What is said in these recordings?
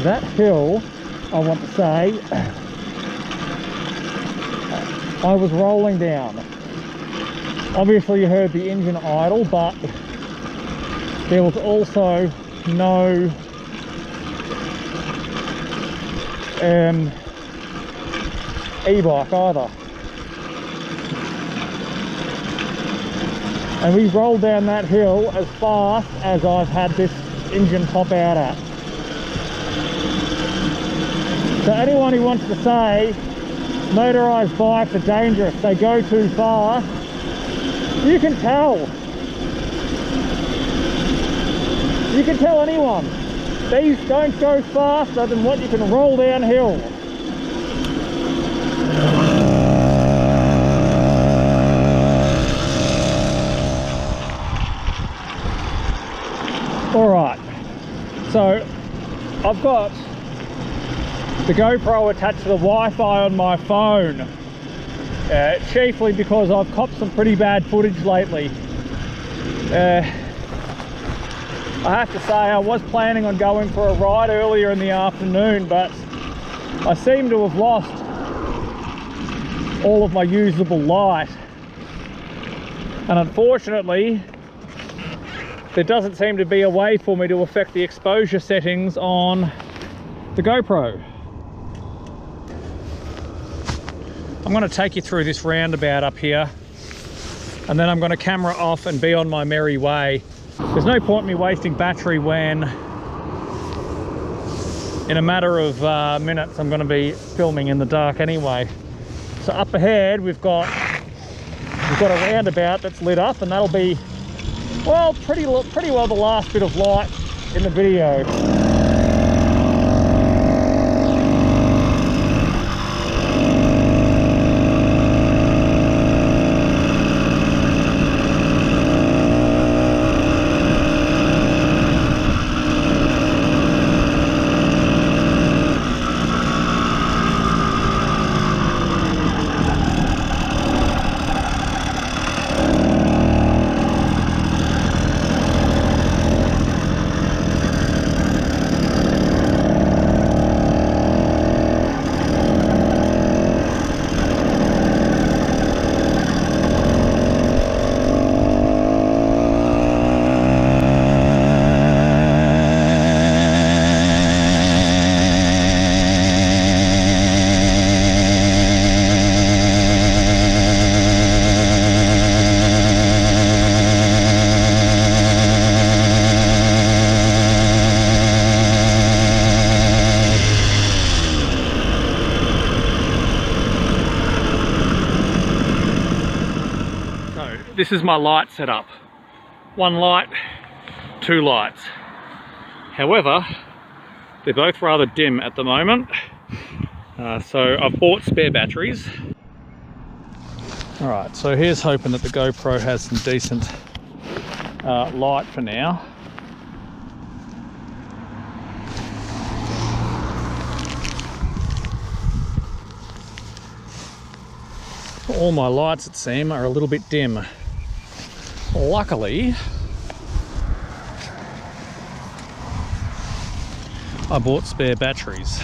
That hill, I want to say, I was rolling down. Obviously you heard the engine idle, but there was also no e-bike either. And we rolled down that hill as fast as I've had this engine pop out at. So anyone who wants to say motorised bikes are dangerous, they go too fast, you can tell. You can tell anyone. These don't go faster than what you can roll downhill. Alright, so I've got the GoPro attached to the Wi-Fi on my phone, chiefly because I've copped some pretty bad footage lately. I have to say I was planning on going for a ride earlier in the afternoon, but I seem to have lost all of my usable light, and unfortunately there doesn't seem to be a way for me to affect the exposure settings on the GoPro. I'm going to take you through this roundabout up here, and then I'm going to camera off and be on my merry way. There's no point in me wasting battery when in a matter of minutes I'm going to be filming in the dark anyway. So up ahead we've got a roundabout that's lit up, and that'll be, well, pretty well the last bit of light in the video. This is my light setup. One light, two lights. However, they're both rather dim at the moment. So I've bought spare batteries. Alright, so here's hoping that the GoPro has some decent light for now. All my lights, it seems, are a little bit dim. Luckily, I bought spare batteries.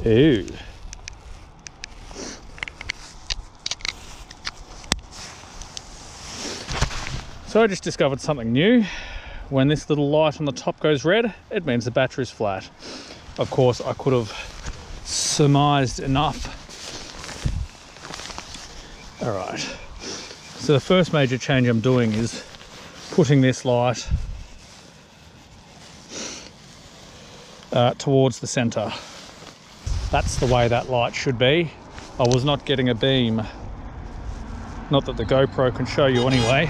Ooh. So I just discovered something new. When this little light on the top goes red, it means the battery's flat. Of course, I could have surmised enough. All right. So the first major change I'm doing is putting this light towards the center. That's the way that light should be. I was not getting a beam. Not that the GoPro can show you anyway.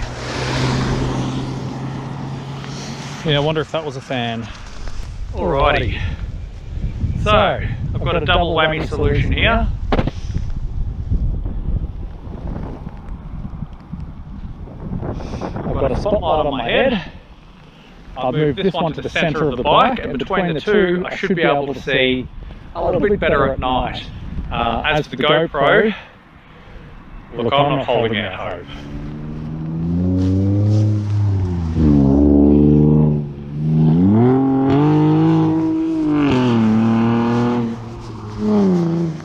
Yeah, I wonder if that was a fan. Alrighty. So, I've got a double whammy solution here. I've got a spotlight on my head. I'll move this one to the centre of the bike, and between the two I should be able to see a little bit better at night. As for the GoPro, look, I'm not holding out hope.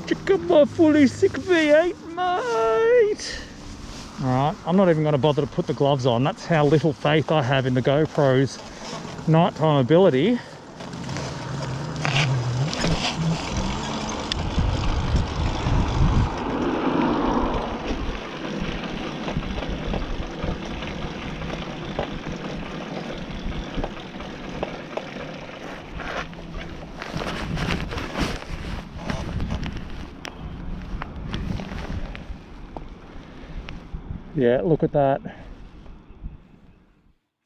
Check out my fully sick V8, mate! Alright, I'm not even going to bother to put the gloves on. That's how little faith I have in the GoPro's nighttime ability. Yeah, look at that.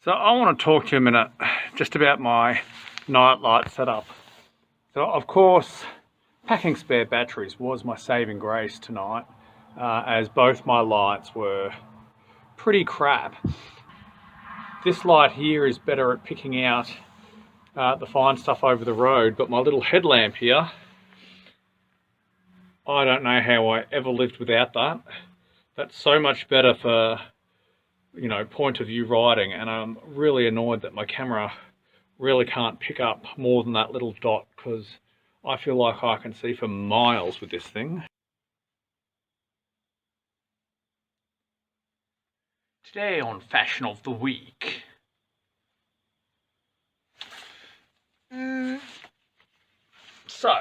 So I want to talk to you a minute just about my night light setup. So of course, packing spare batteries was my saving grace tonight, as both my lights were pretty crap. This light here is better at picking out the fine stuff over the road, but my little headlamp here, I don't know how I ever lived without that. That's so much better for, you know, point of view riding, and I'm really annoyed that my camera really can't pick up more than that little dot, because I feel like I can see for miles with this thing. Today on Fashion of the Week. So,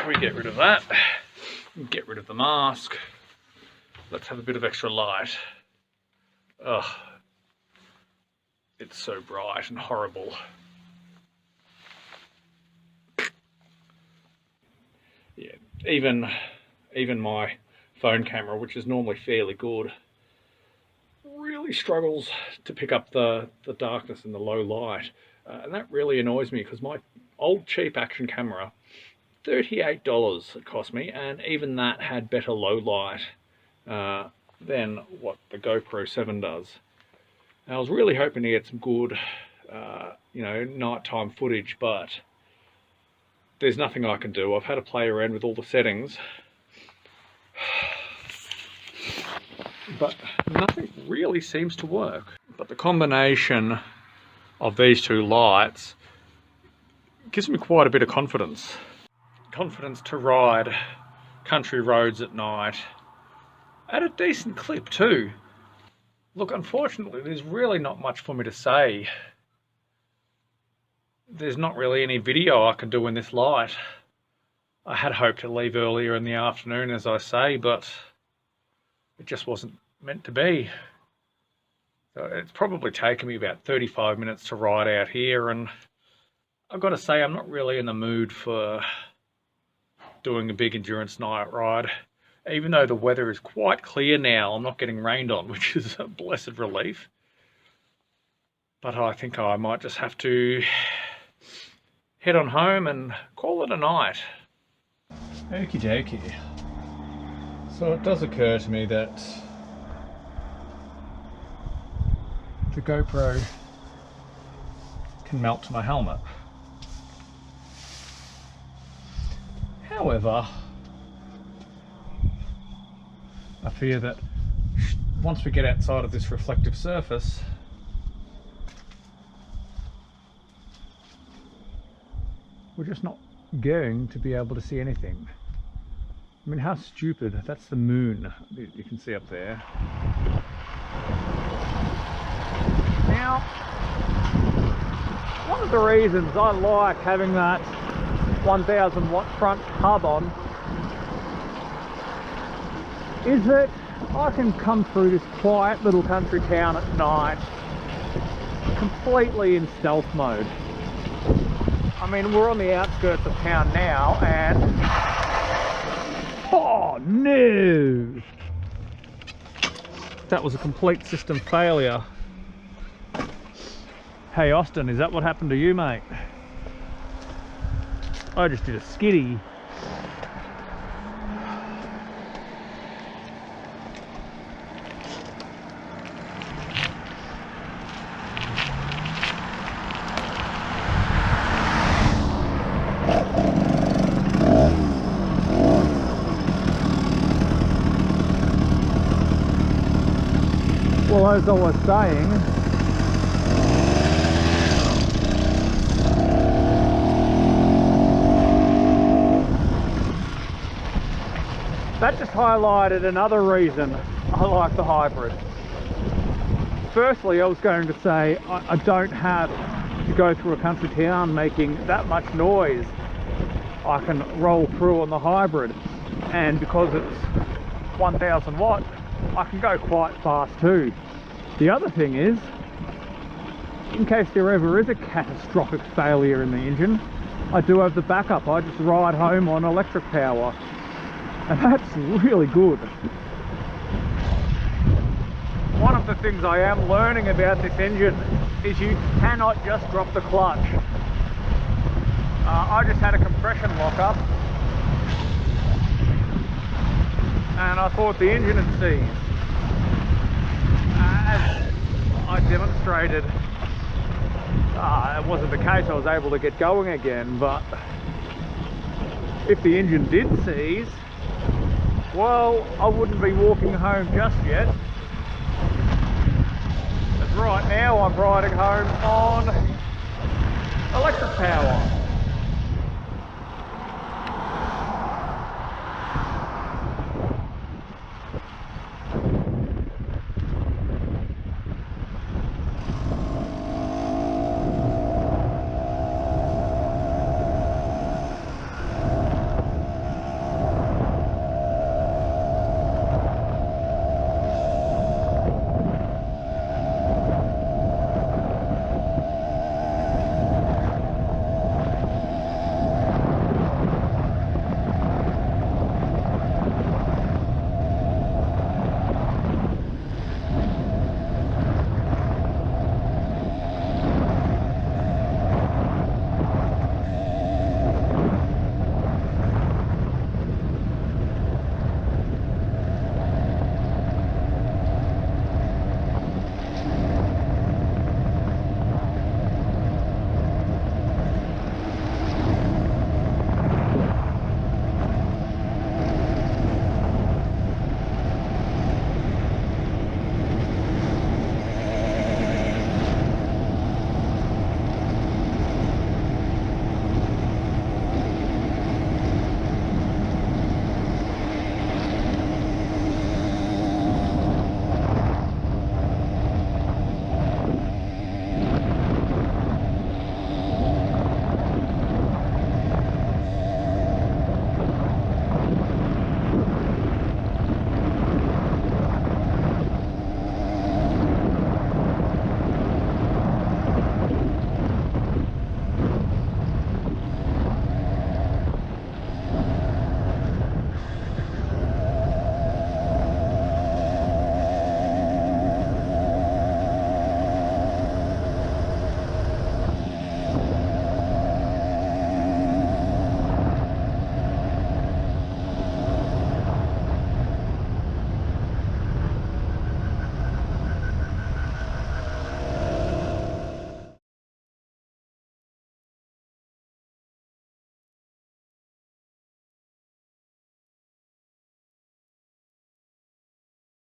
we get rid of that, get rid of the mask. Let's have a bit of extra light. Ugh, it's so bright and horrible. Yeah, even my phone camera, which is normally fairly good, really struggles to pick up the darkness and the low light. And that really annoys me, because my old cheap action camera, $38 it cost me, and even that had better low light than what the GoPro 7 does. And I was really hoping to get some good, you know, nighttime footage, but there's nothing I can do. I've had to play around with all the settings, but nothing really seems to work. But the combination of these two lights gives me quite a bit of confidence. Confidence to ride country roads at night at a decent clip too. Look, unfortunately, there's really not much for me to say. There's not really any video I can do in this light. I had hoped to leave earlier in the afternoon, as I say, but it just wasn't meant to be. So it's probably taken me about 35 minutes to ride out here, and I've got to say, I'm not really in the mood for doing a big endurance night ride. Even though the weather is quite clear now, I'm not getting rained on, which is a blessed relief. But I think I might just have to head on home and call it a night. Okie dokie. So it does occur to me that the GoPro can melt to my helmet. However, I fear that once we get outside of this reflective surface, we're just not going to be able to see anything. I mean, how stupid. That's the moon you can see up there. Now, one of the reasons I like having that 1000 watt front hub on is that I can come through this quiet little country town at night completely in stealth mode. I mean, we're on the outskirts of town now, and oh no! That was a complete system failure. Hey Austin, is that what happened to you, mate? I just did a skiddy. Well, as I was saying, that just highlighted another reason I like the hybrid. Firstly, I was going to say I don't have to go through a country town making that much noise. I can roll through on the hybrid, and because it's 1000 watt, I can go quite fast too. The other thing is, in case there ever is a catastrophic failure in the engine, I do have the backup. I just ride home on electric power, and that's really good. One of the things I am learning about this engine is you cannot just drop the clutch. I just had a compression lock-up, and I thought the engine had seized. As I demonstrated, it wasn't the case. I was able to get going again, but if the engine did seize, well, I wouldn't be walking home just yet. As right now I'm riding home on electric power.